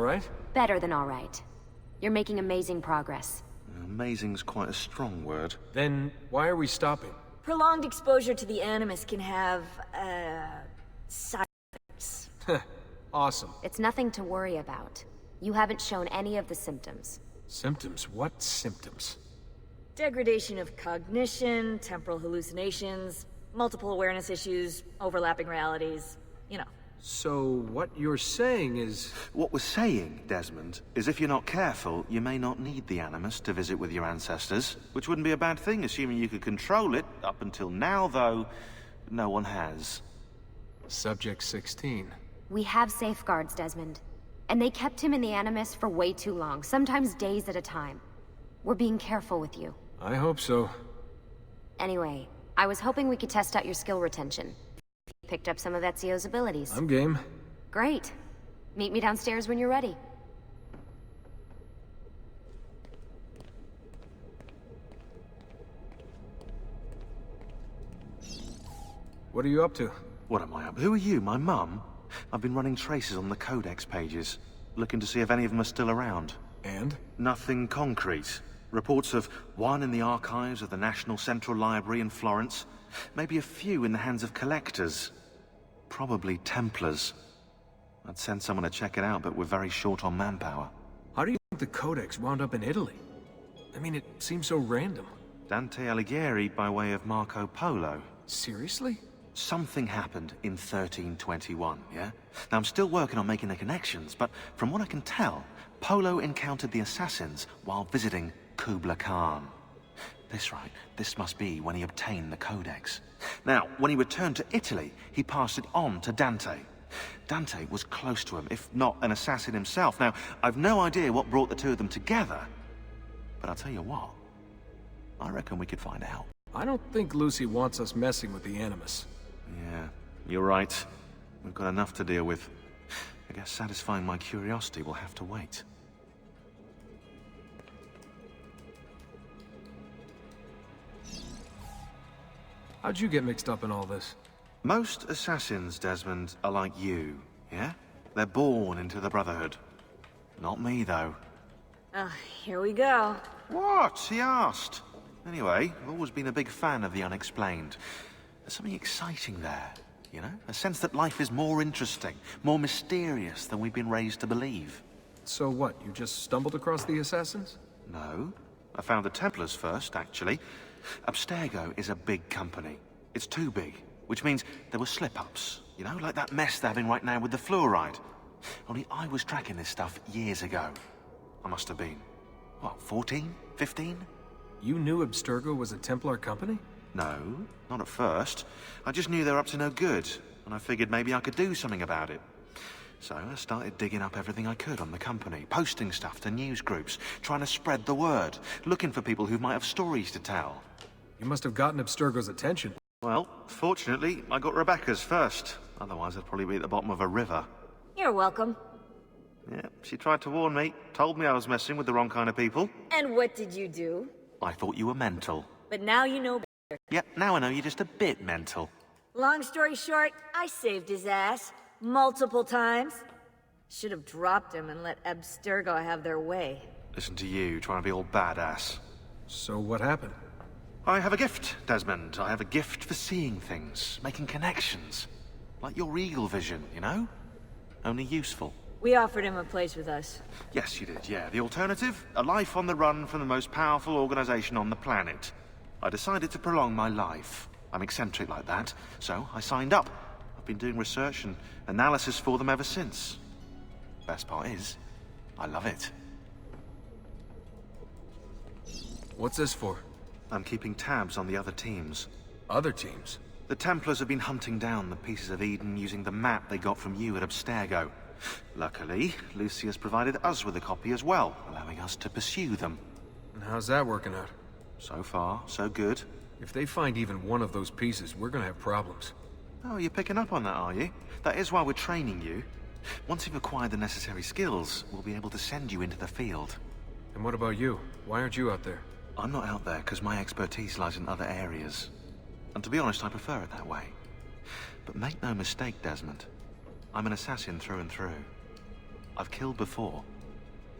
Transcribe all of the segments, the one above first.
right? Better than all right. You're making amazing progress. Amazing's quite a strong word. Then why are we stopping? Prolonged exposure to the Animus can have, side effects. Awesome. It's nothing to worry about. You haven't shown any of the symptoms. Symptoms? What symptoms? Degradation of cognition, temporal hallucinations, multiple awareness issues, overlapping realities, you know. So what you're saying is... What we're saying, Desmond, is if you're not careful, you may not need the Animus to visit with your ancestors, which wouldn't be a bad thing, assuming you could control it. Up until now, though, no one has. Subject 16. We have safeguards, Desmond. And they kept him in the Animus for way too long, sometimes days at a time. We're being careful with you. I hope so. Anyway, I was hoping we could test out your skill retention. Picked up some of Ezio's abilities. I'm game. Great. Meet me downstairs when you're ready. What are you up to? What am I up? Who are you, my mum? I've been running traces on the Codex pages, looking to see if any of them are still around. And? Nothing concrete. Reports of one in the archives of the National Central Library in Florence. Maybe a few in the hands of collectors. Probably Templars. I'd send someone to check it out, but we're very short on manpower. How do you think the Codex wound up in Italy? I mean, it seems so random. Dante Alighieri by way of Marco Polo. Seriously? Something happened in 1321, yeah? Now, I'm still working on making the connections, but from what I can tell, Polo encountered the assassins while visiting Kubla Khan. This must be when he obtained the Codex. Now, when he returned to Italy, he passed it on to Dante. Dante was close to him, if not an assassin himself. Now, I've no idea what brought the two of them together, but I'll tell you what, I reckon we could find out. I don't think Lucy wants us messing with the Animus. Yeah, you're right. We've got enough to deal with. I guess satisfying my curiosity will have to wait. How'd you get mixed up in all this? Most assassins, Desmond, are like you, yeah? They're born into the Brotherhood. Not me, though. Here we go. What? He asked. Anyway, I've always been a big fan of the unexplained. There's something exciting there, you know? A sense that life is more interesting, more mysterious than we've been raised to believe. So what, you just stumbled across the assassins? No. I found the Templars first, actually. Abstergo is a big company. It's too big, which means there were slip-ups, you know, like that mess they're having right now with the fluoride. Only I was tracking this stuff years ago. I must have been, what, 14? 15? You knew Abstergo was a Templar company? No, not at first. I just knew they were up to no good, and I figured maybe I could do something about it. So I started digging up everything I could on the company, posting stuff to news groups, trying to spread the word, looking for people who might have stories to tell. You must have gotten Abstergo's attention. Well, fortunately, I got Rebecca's first. Otherwise, I'd probably be at the bottom of a river. You're welcome. Yeah, she tried to warn me, told me I was messing with the wrong kind of people. And what did you do? I thought you were mental. But now you know better. Yeah, now I know you're just a bit mental. Long story short, I saved his ass. Multiple times. Should have dropped him and let Abstergo have their way. Listen to you, trying to be all badass. So what happened? I have a gift, Desmond. I have a gift for seeing things, making connections. Like your eagle vision, you know? Only useful. We offered him a place with us. Yes, you did, yeah. The alternative? A life on the run from the most powerful organization on the planet. I decided to prolong my life. I'm eccentric like that, so I signed up. I've been doing research and analysis for them ever since. Best part is, I love it. What's this for? I'm keeping tabs on the other teams. Other teams? The Templars have been hunting down the pieces of Eden using the map they got from you at Abstergo. Luckily, Lucy has provided us with a copy as well, allowing us to pursue them. And how's that working out? So far, so good. If they find even one of those pieces, we're gonna have problems. Oh, you're picking up on that, are you? That is why we're training you. Once you've acquired the necessary skills, we'll be able to send you into the field. And what about you? Why aren't you out there? I'm not out there because my expertise lies in other areas. And to be honest, I prefer it that way. But make no mistake, Desmond. I'm an assassin through and through. I've killed before.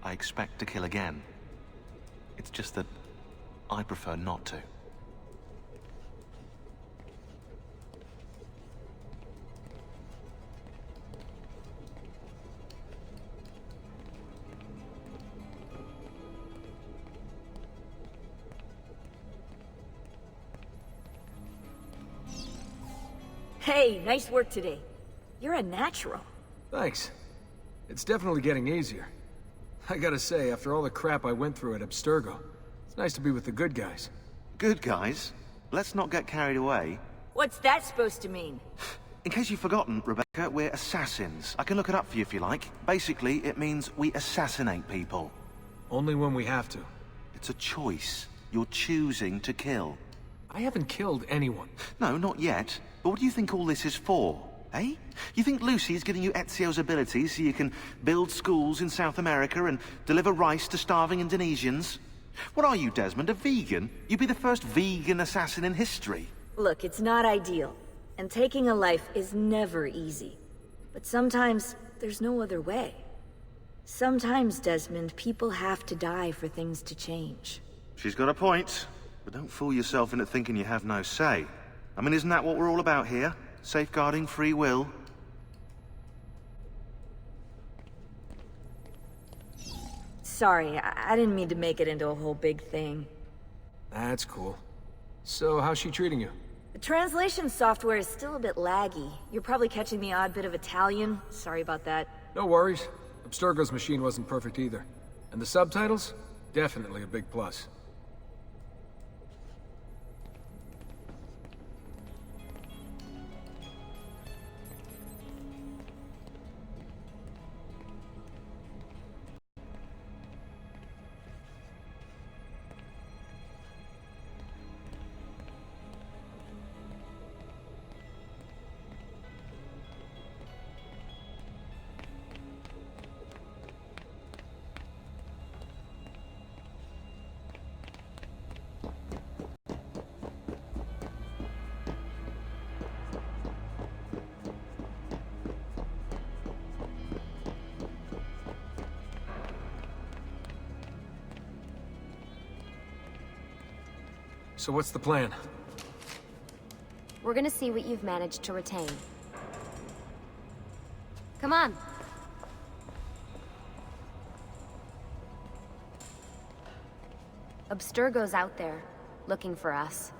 I expect to kill again. It's just that I prefer not to. Hey, nice work today. You're a natural. Thanks. It's definitely getting easier. I gotta say, after all the crap I went through at Abstergo, it's nice to be with the good guys. Good guys. Let's not get carried away. What's that supposed to mean? In case you've forgotten, Rebecca, we're assassins. I can look it up for you if you like. Basically, it means we assassinate people. Only when we have to. It's a choice. You're choosing to kill. I haven't killed anyone. No, not yet. But what do you think all this is for? Eh? You think Lucy's giving you Ezio's abilities so you can build schools in South America and deliver rice to starving Indonesians? What are you, Desmond, a vegan? You'd be the first vegan assassin in history. Look, it's not ideal, and taking a life is never easy. But sometimes, there's no other way. Sometimes, Desmond, people have to die for things to change. She's got a point. But don't fool yourself into thinking you have no say. I mean, isn't that what we're all about here? Safeguarding free will? Sorry, I didn't mean to make it into a whole big thing. That's cool. So, how's she treating you? The translation software is still a bit laggy. You're probably catching the odd bit of Italian. Sorry about that. No worries. Abstergo's machine wasn't perfect either. And the subtitles? Definitely a big plus. So what's the plan? We're gonna see what you've managed to retain. Come on. Abstergo's out there, looking for us.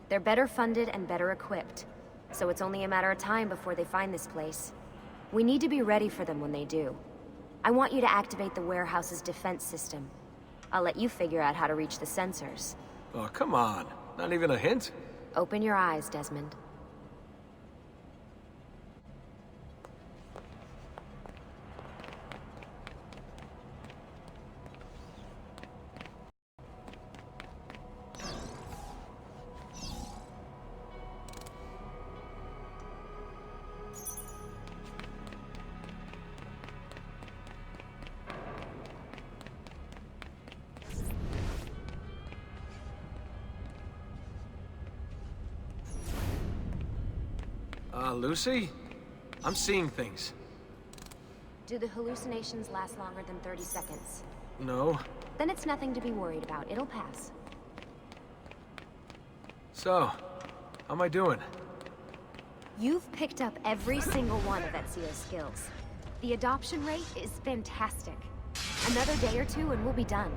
They're better funded and better equipped, so it's only a matter of time before they find this place. We need to be ready for them when they do. I want you to activate the warehouse's defense system. I'll let you figure out how to reach the sensors. Oh, come on. Not even a hint? Open your eyes, Desmond. Lucy? I'm seeing things. Do the hallucinations last longer than 30 seconds? No. Then it's nothing to be worried about. It'll pass. So, how am I doing? You've picked up every single one of Ezio's skills. The adoption rate is fantastic. Another day or two and we'll be done.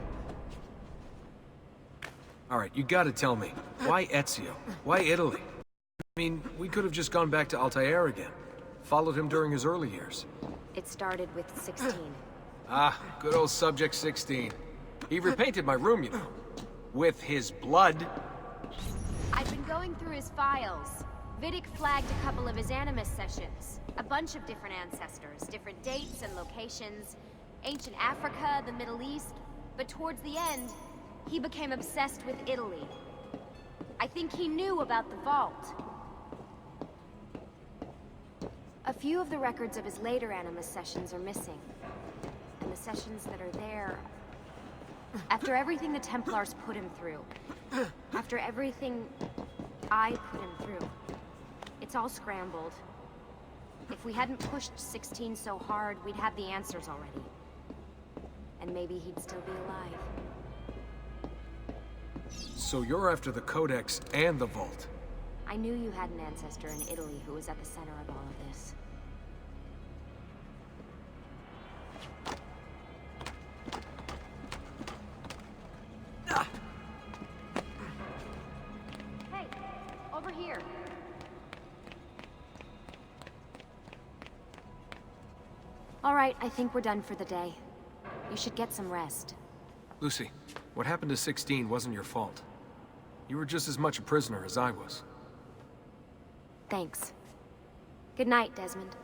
Alright, you gotta tell me. Why Ezio? Why Italy? I mean, we could have just gone back to Altair again. Followed him during his early years. It started with 16. Ah, good old Subject 16. He repainted my room, you know. With his blood. I've been going through his files. Vidic flagged a couple of his Animus sessions. A bunch of different ancestors, different dates and locations. Ancient Africa, the Middle East. But towards the end, he became obsessed with Italy. I think he knew about the vault. A few of the records of his later Animus sessions are missing. And the sessions that are there... After everything the Templars put him through, after everything I put him through, it's all scrambled. If we hadn't pushed 16 so hard, we'd have the answers already. And maybe he'd still be alive. So you're after the Codex and the Vault. I knew you had an ancestor in Italy who was at the center of all of this. Hey, over here. All right, I think we're done for the day. You should get some rest. Lucy, what happened to 16 wasn't your fault. You were just as much a prisoner as I was. Thanks. Good night, Desmond.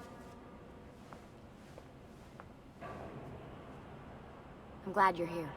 I'm glad you're here.